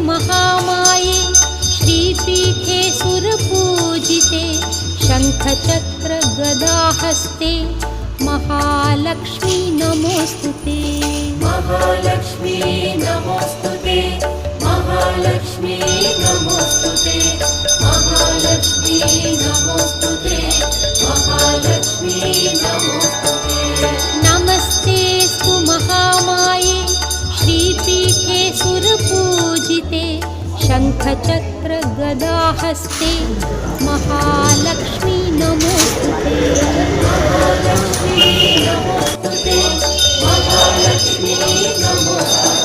महामाये श्रीपीठे सुरपूजिते शङ्खचक्रगदाहस्ते महालक्ष्मी नमोऽस्तुते। महालक्ष्मी नमोऽस्तुते, महालक्ष्मी नमोऽस्तुते, महालक्ष्मी नमोऽस्तुते, महालक्ष्मी नमोऽस्तुते। नमस्तेऽस्तु महामाये श्रीपीठे सुरपूजिते शङ्खचक्रगदाहस्ते महालक्ष्मी नमोऽस्तुते। महालक्ष्मी नमोऽस्तुते, महालक्ष्मी नमोऽस्तुते।